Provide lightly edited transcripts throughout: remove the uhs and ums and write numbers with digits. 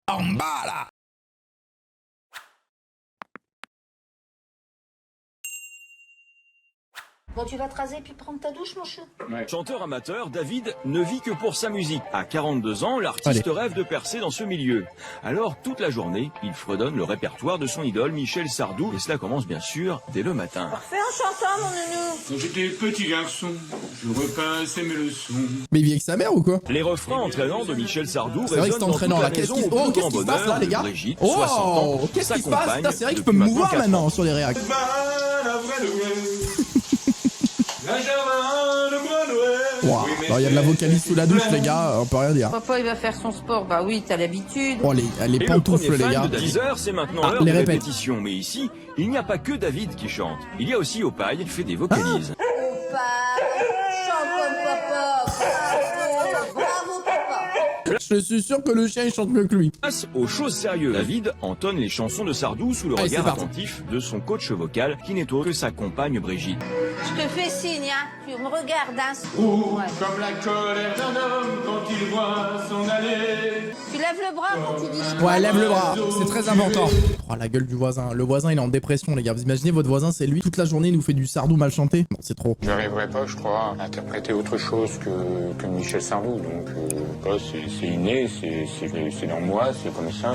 En bas, là. Bon, tu vas te raser puis prendre ta douche, mon chou. Ouais. Chanteur amateur, David ne vit que pour sa musique. À 42 ans, l'artiste rêve de percer dans ce milieu. Alors, toute la journée, il fredonne le répertoire de son idole, Michel Sardou. Et cela commence bien sûr dès le matin. Parfait en chantant, mon nounou. Quand j'étais petit garçon, je repassais mes leçons. Mais il vit avec sa mère ou quoi? Les refrains entraînants de Michel Sardou C'est vrai que c'est entraînant là. Qu'est-ce qui se passe là, les gars? Brigitte, Oh, 60 ans, qu'est-ce qui se passe? s'accompagne Putain, c'est vrai que je peux depuis me mouvoir 4 maintenant ans. sur les réacts. Wow. Alors, il y a de la vocaliste sous la douche, les gars, on peut rien dire. Papa, il va faire son sport. Bah oui, t'as l'habitude. Oh, les Et pantoufles, le les premier gars. fan de 10 heures, c'est maintenant Ah, l'heure les de répètes. répétition. Mais ici, il n'y a pas que David qui chante. Il y a aussi Opaille qui fait des vocalises. Papa, chante comme papa. Bravo, bravo, papa. Je suis sûr que le chien il chante mieux que lui. Face aux choses sérieuses, David entonne les chansons de Sardou sous le Allez, regard c'est parti. attentif de son coach vocal qui n'est autre que sa compagne Brigitte. Je te fais signe, hein. Tu me regardes, hein. Oh, Ouais. comme la colère d'un homme quand il voit s'en aller. Tu lèves le bras quand tu dis les Ouais, lève le bras, c'est très important. Oh, la gueule du voisin. Le voisin, il est en dépression, les gars. Vous imaginez, votre voisin, c'est lui. Toute la journée, il nous fait du Sardou mal chanté. Non, c'est trop. J'arriverai pas, je crois, à interpréter autre chose que Michel Sardou. Donc, c'est inné, c'est dans moi, c'est comme ça.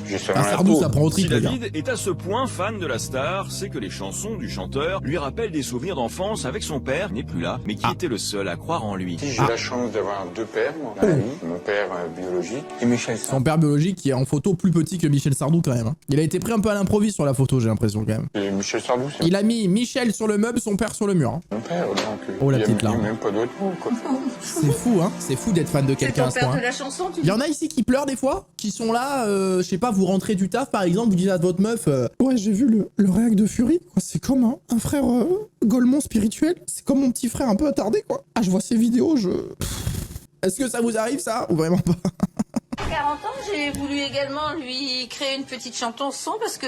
J'ai Un seulement la Sardou, peau. ça prend au Si triple, les gars. David est à ce point fan de la star, c'est que les chansons du chanteur lui rappellent des souvenirs d'enfance avec son père, qui n'est plus là, mais qui était le seul à croire en lui. J'ai la chance d'avoir deux pères, moi, dans la vie. Mon père biologique et Michel Sardou. Son père biologique qui est en photo plus petit que Michel Sardou, quand même. Hein. Il a été pris un peu à l'improviste sur la photo, j'ai l'impression, quand même. Et Michel Sardou, c'est Il a mis Michel sur le meuble, son père sur le mur. Hein. mon père. Donc, Oh, la il y a- petite il y a larme. même pas d'autre mot, quoi. C'est fou, hein. C'est fou d'être fan de C'est quelqu'un à ton ce père point. de la chanson, tu Il y en a ici qui pleurent des fois, qui sont là, je sais pas, vous rentrez du taf par exemple, vous dites à votre meuf, ouais, j'ai vu le réac de Fury, quoi, c'est comme un frère Golemont spirituel, c'est comme mon petit frère un peu attardé, quoi. Ah, je vois ces vidéos, Est-ce que ça vous arrive ça ou vraiment pas? 40 ans, j'ai voulu également lui créer une petite chanson parce que,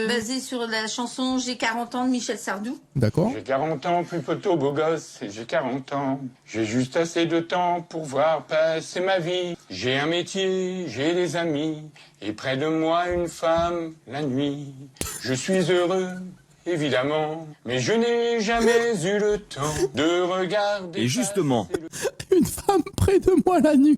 basée sur la chanson J'ai 40 ans de Michel Sardou. D'accord. J'ai 40 ans, plus poteau, beau gosse, et j'ai 40 ans. J'ai juste assez de temps pour voir passer ma vie. J'ai un métier, j'ai des amis, et près de moi une femme la nuit. Je suis heureux, évidemment, mais je n'ai jamais eu le temps de regarder. Et justement, Une femme près de moi la nuit.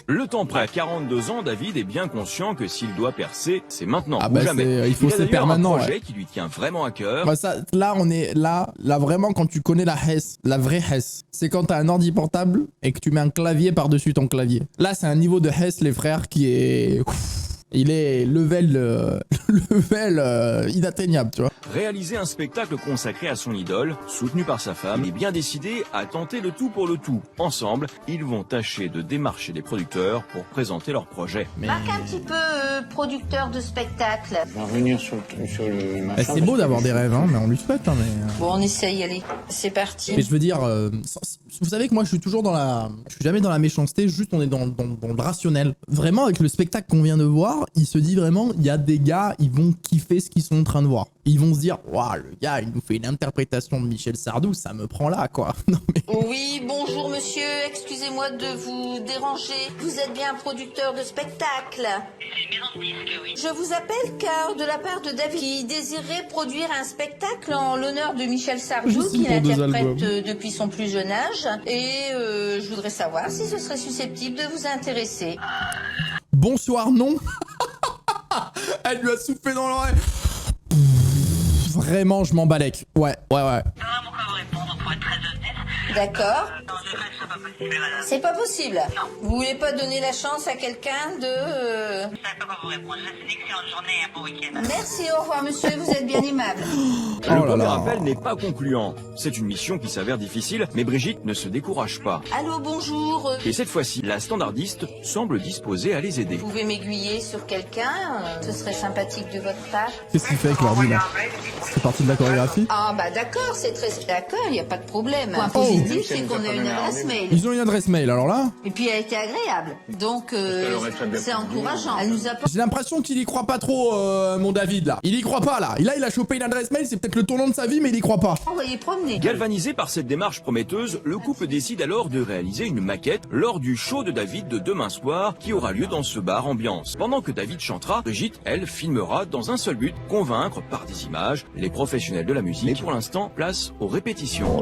le temps prêt. À 42 ans, David est bien conscient que s'il doit percer, c'est maintenant Ah ou bah, jamais. il faut a se d'ailleurs faire maintenant, un projet qui lui tient vraiment à cœur. Bah ça, là on est là vraiment quand tu connais la Hess, la vraie Hess. C'est quand t'as un ordi portable et que tu mets un clavier par-dessus ton clavier. Là c'est un niveau de Hess les frères qui est... Il est level inatteignable, tu vois. Réaliser un spectacle consacré à son idole, soutenu par sa femme, est bien décidé à tenter le tout pour le tout. Ensemble, ils vont tâcher de démarcher des producteurs pour présenter leur projet. Mais Marque un petit peu producteur de spectacle. Je vais revenir sur le machin. c'est beau d'avoir des rêves, hein, mais on lui souhaite. Hein, mais... Bon, on essaye, allez. C'est parti. Mais je veux dire, vous savez que moi je suis toujours je suis jamais dans la méchanceté, juste on est dans le rationnel. Vraiment avec le spectacle qu'on vient de voir, il se dit vraiment, il y a des gars, ils vont kiffer ce qu'ils sont en train de voir. Ils vont se dire, waouh, le gars il nous fait une interprétation de Michel Sardou, ça me prend là quoi. Non mais... Oui, bonjour monsieur, excusez-moi de vous déranger. Vous êtes bien producteur de spectacle. Je vous appelle car de la part de David qui désirait produire un spectacle en l'honneur de Michel Sardou Juste qu'il pour 2 interprète albums. depuis son plus jeune âge. Et je voudrais savoir si ce serait susceptible de vous intéresser. Bonsoir, non. Elle lui a soufflé dans l'oreille. Vraiment, je m'en balèque. Ouais. D'accord. C'est pas possible. Vous voulez pas donner la chance à quelqu'un de... Merci, au revoir monsieur, vous êtes bien aimable. Oh Le là premier là. appel n'est pas concluant. C'est une mission qui s'avère difficile, mais Brigitte ne se décourage pas. Allô, bonjour. Et cette fois-ci, la standardiste semble disposée à les aider. Vous pouvez m'aiguiller sur quelqu'un, ce serait sympathique de votre part. Qu'est-ce qu'il fait avec l'ordi là? C'est parti de la chorégraphie? Ah bah d'accord, c'est très d'accord, il n'y a pas de problème. Point positif, c'est qu'on a une une adresse mail. Ils ont une adresse mail, alors là. Et puis elle était agréable. Donc c'est encourageant. Elle nous a pas... J'ai l'impression qu'il y croit pas trop, mon David, là. Il y croit pas, là. Là, il a chopé une adresse mail, c'est peut-être le tournant de sa vie, mais il y croit pas. envoyé promener. Galvanisé par cette démarche prometteuse, le couple décide alors de réaliser une maquette lors du show de David de demain soir qui aura lieu dans ce bar ambiance. Pendant que David chantera, Brigitte, elle, filmera dans un seul but, convaincre par des images les professionnels de la musique. Et pour l'instant, place aux répétitions.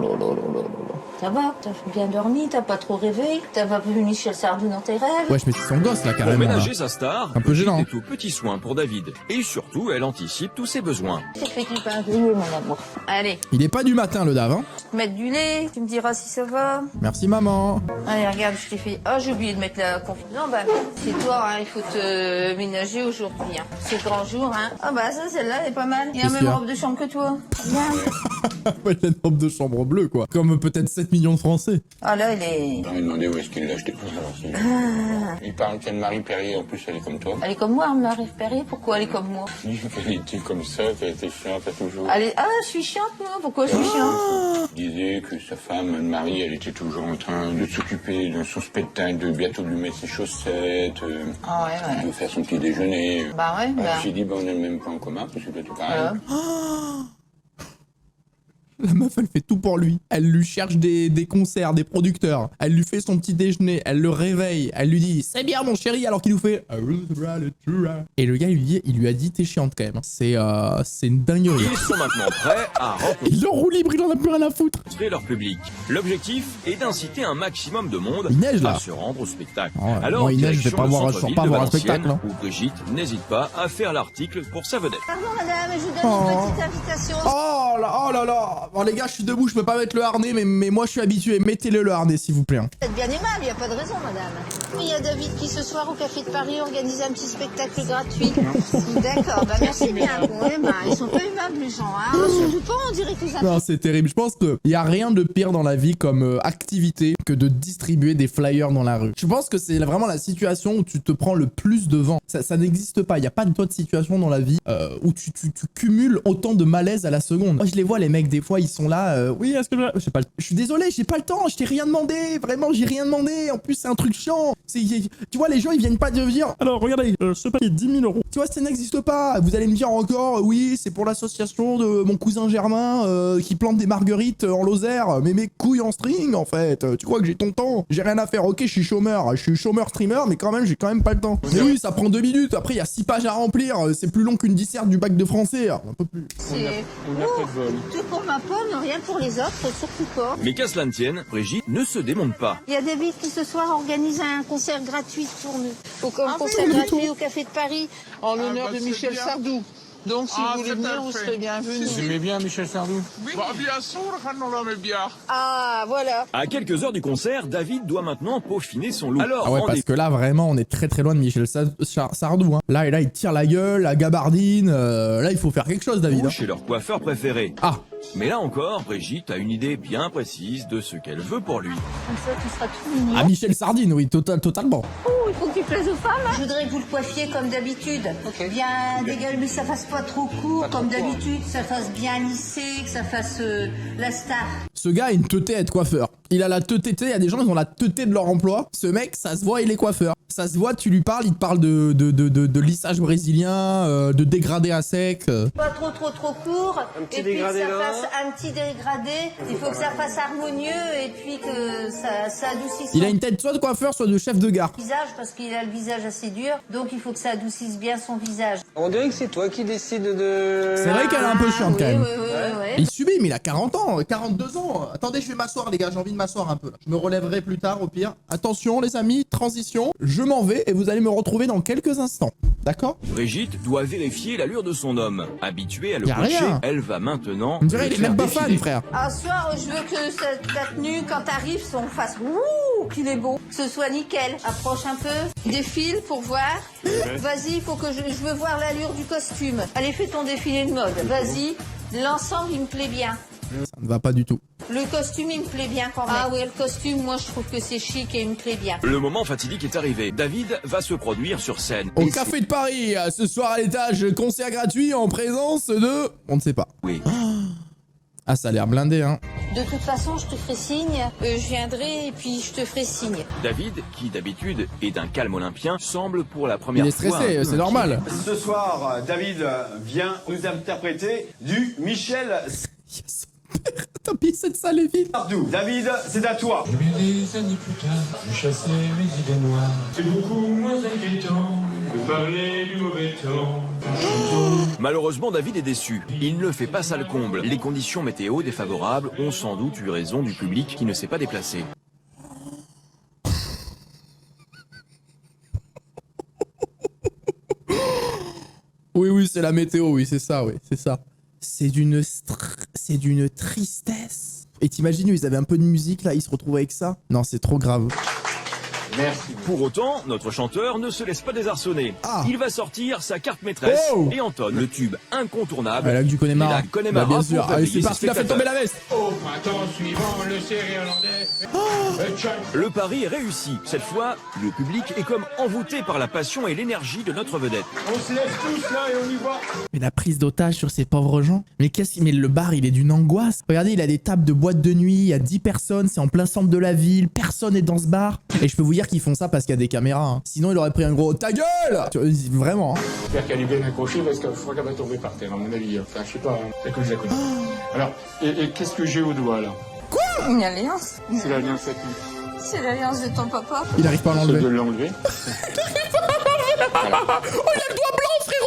Ça va, t'as bien dormi, t'as pas trop rêvé, t'as pas vu Michel Sardou dans tes rêves. Wesh, mais c'est son gosse, là, Pour carrément. ménager Là. sa star, Un peu gênant. Brigitte est aux petits soins pour David. Et surtout, elle anticipe tous ses besoins. C'est fait qu'il pas griller, mon amour. Allez, Il est pas du matin, le Dave, hein. mettre du lait, tu me diras si ça va. Merci, maman. Allez, regarde, je t'ai fait... Oh, j'ai oublié de mettre la confidence. Non, bah, c'est toi, hein, il faut te ménager aujourd'hui, hein. C'est le grand jour, hein. Ah bah, ça, celle-là, elle est pas mal. Il y a la Qu'est-ce même qu'il y a robe de chambre que toi. Regarde. Ouais, il a une robe de chambre bleue, quoi. Comme peut-être 7 millions de Français. Ah là, elle est... Je me demandé où est-ce qu'il l'a acheté pour savoir si... Il parle qu'Anne-Marie Perrier, en plus elle est comme toi. Elle est comme moi, elle m'a repéré. Pourquoi elle est comme moi? Il dit qu'elle était comme ça, qu'elle était chiante à toujours. Elle est... Ah, je suis chiante, moi. Pourquoi je suis chiante? Il disait que sa femme, Anne-Marie, elle était toujours en train de s'occuper de son spectacle, de bientôt lui mettre ses chaussettes, Ah ouais, de faire son petit déjeuner. Bah ouais, bah... J'ai dit, on n'est même pas en commun, parce que toi, tout pareil. La meuf, elle fait tout pour lui. Elle lui cherche des concerts, des producteurs. Elle lui fait son petit déjeuner. Elle le réveille. Elle lui dit « C'est bien, mon chéri », alors qu'il nous fait... Et le gars, il lui a dit « T'es chiante, quand même. » C'est une dinguerie. Ils sont maintenant prêts à Il le roue libre, il en a plus rien à foutre. rencontrer leur public. L'objectif est d'inciter un maximum de monde Il neige, là. à se rendre au spectacle. Ah ouais, Alors, moi, il neige, je vais direction pas le voir- centre-ville je sors pas de voir un Valenciennes, spectacle, hein. où Brigitte n'hésite pas à faire l'article pour sa vedette. Pardon, madame, je vous donne une petite invitation. Oh là là. Bon, les gars, je suis debout, je peux pas mettre le harnais, mais moi, je suis habitué. Mettez-le harnais, s'il vous plaît. Hein. Vous êtes bien aimable, il n'y a pas de raison, madame. Il y a David qui, ce soir, au Café de Paris, organise un petit spectacle gratuit. D'accord, bah merci bien. Ouais, bah, ils sont pas aimables, les gens, hein. Surtout pas, on dirait que ça... Non, c'est terrible. Je pense qu'il y a rien de pire dans la vie comme activité que de distribuer des flyers dans la rue. Je pense que c'est vraiment la situation où tu te prends le plus de vent. Ça n'existe pas. Il n'y a pas d'autre situation dans la vie où tu cumules autant de malaise à la seconde. Moi, je les vois, les mecs, des fois, ils sont là. Oui, est-ce que je sais pas. Je suis désolé, j'ai pas le temps. Je t'ai rien demandé. Vraiment, j'ai rien demandé. En plus, c'est un truc chiant. Tu vois, les gens, ils viennent pas de dire. Alors, regardez, ce papier 10 000 €. Tu vois, ça n'existe pas. Vous allez me dire encore, oui, c'est pour l'association de mon cousin Germain qui plante des marguerites en Lozère. Mais mes couilles en string, en fait. Tu crois que j'ai ton temps? J'ai rien à faire. Ok, je suis chômeur. Je suis chômeur streamer, mais quand même, j'ai quand même pas le temps. Mais oui, ça prend 2 minutes. Après, il y a 6 pages à remplir. C'est plus long qu'une disserte du bac de français. Un peu plus. C'est... On n'a pas de vol. Tout pour ma pomme, rien pour les autres, surtout pas. Mais qu'à cela ne tienne, Brigitte ne se démonte pas. Il y a David qui, ce soir, organise un concert gratuit pour nous. Un concert gratuit au Café de Paris. En l'honneur de Michel Sardou. Donc, si vous voulez venir, vous serez bienvenus. Vous aimez bien Michel Sardou? Bah, bien sûr, on l'aime bien. Ah, voilà. À quelques heures du concert, David doit maintenant peaufiner son look. Alors, Ah ouais, parce que là, vraiment, on est très très loin de Michel Sardou. Hein. Là, il tire la gueule, la gabardine. Là, il faut faire quelque chose, David. Hein. chez leur coiffeur préféré. Ah, Mais là encore, Brigitte a une idée bien précise de ce qu'elle veut pour lui. Comme ça, tu seras tout mignon. à Michel Sardine, oui, totalement. Oh, il faut que tu plaises aux femmes. Je voudrais que vous le coiffiez comme d'habitude. Bien dégueulasse, mais ça fasse pas trop court, comme d'habitude. Ça fasse bien lissé, que ça fasse la star. Ce gars a une teuté à être coiffeur. Il a la teuté, il y a des gens, ils ont la teuté de leur emploi. Ce mec, ça se voit, il est coiffeur. Ça se voit, tu lui parles, il te parle de lissage brésilien, de dégradé à sec. Pas trop court. Et puis que ça fasse un petit dégradé. Il faut que ça fasse harmonieux et puis que ça adoucisse Il a son une tête soit de coiffeur, soit de chef de gare. visage parce qu'il a le visage assez dur. Donc il faut que ça adoucisse bien son visage. On dirait que c'est toi qui décides de... C'est vrai qu'elle est un peu chiante quand même. Oui. Il subit, mais il a 40 ans, 42 ans. Attendez, je vais m'asseoir, les gars, j'ai envie de m'asseoir un peu. Là. Je me relèverai plus tard, au pire. Attention, les amis, transition. Je m'en vais et vous allez me retrouver dans quelques instants. D'accord? Brigitte doit vérifier l'allure de son homme. Habituée à le Y a coacher, rien. elle va maintenant On dirait le qu'il est faire même pas fan, défiler. frère. Un soir, je veux que ta tenue, quand t'arrives, on fasse ouh, qu'il est beau. Que ce soit nickel. Approche un peu, défile pour voir. Vas-y, il faut que je veux voir l'allure du costume. Allez, fais ton défilé de mode. Vas-y. L'ensemble, il me plaît bien. Ça ne va pas du tout. Le costume, il me plaît bien quand même. Ah oui, le costume, moi, je trouve que c'est chic et il me plaît bien. Le moment fatidique est arrivé. David va se produire sur scène. Au Et Café de Paris, ce soir à l'étage, concert gratuit en présence de... On ne sait pas. oui. Ah, ça a l'air blindé, hein. De toute façon, je te ferai signe. Je viendrai et puis je te ferai signe. David, qui d'habitude est d'un calme olympien, semble pour la première Il est fois... stressé, c'est normal. Ce soir, David vient nous interpréter du Michel Yes. T'as payé cette salle est vide. Sardou. David, c'est à toi. Des années plus tard, je chassais mes idées noires. C'est beaucoup moins inquiétant de parler du mauvais temps. Malheureusement, David est déçu. Il ne fait pas ça le comble. Les conditions météo défavorables ont sans doute eu raison du public qui ne s'est pas déplacé. Oui, c'est la météo, oui, c'est ça, oui, c'est ça. C'est d'une tristesse. Et t'imagines, ils avaient un peu de musique, là, ils se retrouvent avec ça. Non, c'est trop grave. Merci. Pour autant, notre chanteur ne se laisse pas désarçonner. Ah. Il va sortir sa carte maîtresse Oh. et entonne le tube incontournable. Ah, là, du Connemara. Et la Bah, Connemara bien pour sûr. Allez, réveiller c'est ses parti, il a fait tomber la veste. Au printemps suivant, le Série-Irlandais. Le pari est réussi. Cette fois, le public est comme envoûté par la passion et l'énergie de notre vedette. On se lève tous là et on y va. Mais la prise d'otage sur ces pauvres gens. Mais mais le bar, il est d'une angoisse. Regardez, il a des tables de boîte de nuit, il y a 10 personnes, c'est en plein centre de la ville, personne n'est dans ce bar. Et je peux vous dire qu'ils font ça parce qu'il y a des caméras. Hein. Sinon, il aurait pris un gros ta gueule. Vraiment. Hein. J'espère qu'elle est bien accrochée parce qu'il faut qu'elle va tomber par terre, à mon avis. Enfin, je sais pas, hein. C'est que je la connais. Alors, et qu'est-ce que j'ai au doigt, là? Une alliance. C'est l'alliance à qui? C'est l'alliance de ton papa. Il arrive pas à C'est l'enlever. de l'enlever. Oh, il a le doigt blanc, frérot.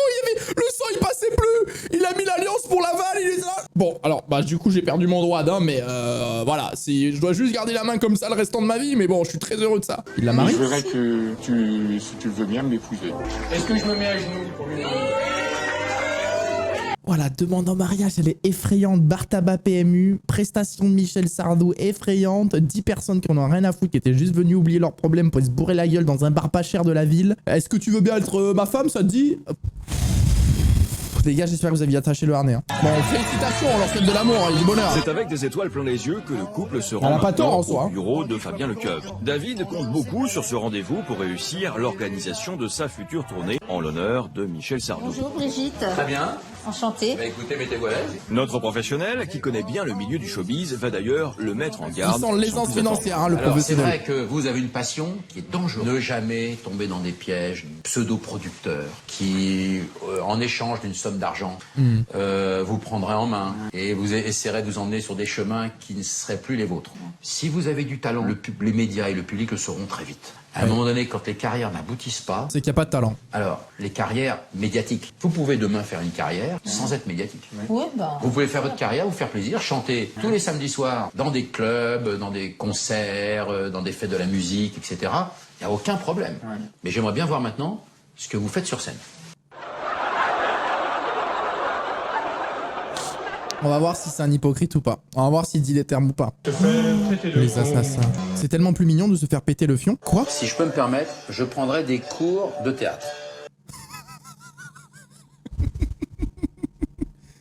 Le sang, il passait plus. Il a mis l'alliance pour l'aval, il est là. Bon, alors, bah, du coup, j'ai perdu mon droit d'un, mais voilà. Je dois juste garder la main comme ça le restant de ma vie, mais bon, je suis très heureux de ça. Il l'a marié. Je voudrais que si tu veux bien m'épouser. Est-ce que je me mets à genoux pour lui demander? Voilà, demande en mariage, elle est effrayante. Bar tabac PMU, prestation de Michel Sardou effrayante. 10 personnes qui en ont rien à foutre, qui étaient juste venues oublier leurs problèmes pour se bourrer la gueule dans un bar pas cher de la ville. Est-ce que tu veux bien être ma femme, ça te dit? Les gars, j'espère que vous aviez attaché le harnais. Hein. Bon, félicitations, on leur souhaite de l'amour, hein, et du bonheur. C'est avec des étoiles plein les yeux que le couple se Elle rend a pas tort, maintenant en soi, au hein. bureau de Fabien Lecoeuvre. David compte beaucoup sur ce rendez-vous pour réussir l'organisation de sa future tournée en l'honneur de Michel Sardou. Bonjour Brigitte. Très bien. Enchantée. Bah écoutez, mettez-vous à l'aise. Notre professionnel, qui connaît bien le milieu du showbiz, va d'ailleurs le mettre en Il garde. sent sans l'aisance plus financière, hein, le Alors, c'est professionnel. vrai que vous avez une passion qui est dangereuse. Ne jamais tomber dans des pièges de pseudo-producteurs qui, en échange d'une somme d'argent, vous prendrez en main et vous essaierez de vous emmener sur des chemins qui ne seraient plus les vôtres. Si vous avez du talent, les médias et le public le sauront très vite. À un moment donné, quand les carrières n'aboutissent pas, C'est qu'il n'y a pas de talent. alors, les carrières médiatiques. Vous pouvez demain faire une carrière sans être médiatique. Oui, bah. Vous pouvez faire votre carrière, vous faire plaisir, chanter tous les samedis soirs dans des clubs, dans des concerts, dans des fêtes de la musique, etc. Il n'y a aucun problème. Mais j'aimerais bien voir maintenant ce que vous faites sur scène. On va voir si c'est un hypocrite ou pas. On va voir s'il dit les termes ou pas. Te faire péter le Les fond. assassins. C'est tellement plus mignon de se faire péter le fion. Quoi? Si je peux me permettre, je prendrai des cours de théâtre.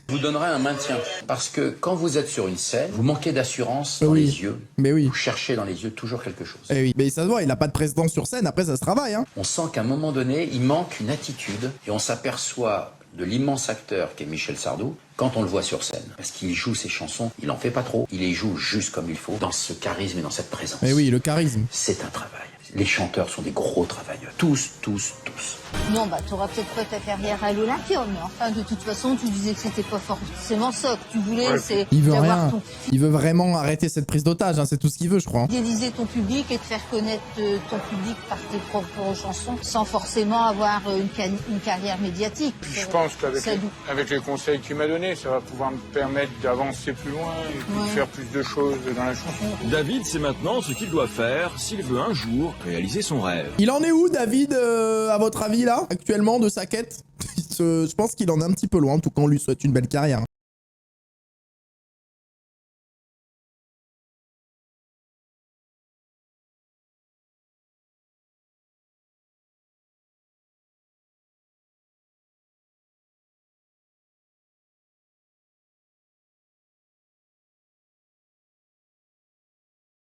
Je vous donnerai un maintien. Parce que quand vous êtes sur une scène, vous manquez d'assurance dans Oui. les yeux. Mais oui. Vous cherchez dans les yeux toujours quelque chose. Eh oui. Mais ça se voit, il a pas de présidence sur scène, après ça se travaille, hein. On sent qu'à un moment donné, il manque une attitude et on s'aperçoit de l'immense acteur qu'est Michel Sardou quand on le voit sur scène. Parce qu'il joue ses chansons, il en fait pas trop, il les joue juste comme il faut, dans ce charisme et dans cette présence. Eh oui, le charisme. C'est un travail. Les chanteurs sont des gros travailleurs. Tous. Non, bah, t'auras peut-être pas ta carrière à l'Olympium, mais enfin, de toute façon, tu disais que c'était pas forcément ça que tu voulais, c'est Il veut d'avoir rien. ton Il veut vraiment arrêter cette prise d'otage, hein. C'est tout ce qu'il veut, je crois. Hein. fidéliser ton public et te faire connaître ton public par tes propres chansons, sans forcément avoir une carrière médiatique. Je pense qu'avec Ça- avec les conseils que tu m'as donnés, ça va pouvoir me permettre d'avancer plus loin et puis de faire plus de choses dans la chanson. David sait maintenant ce qu'il doit faire s'il veut un jour réaliser son rêve. Il en est où, David, à votre avis, là, actuellement, de sa quête? Je pense qu'il en est un petit peu loin, en tout cas, on lui souhaite une belle carrière.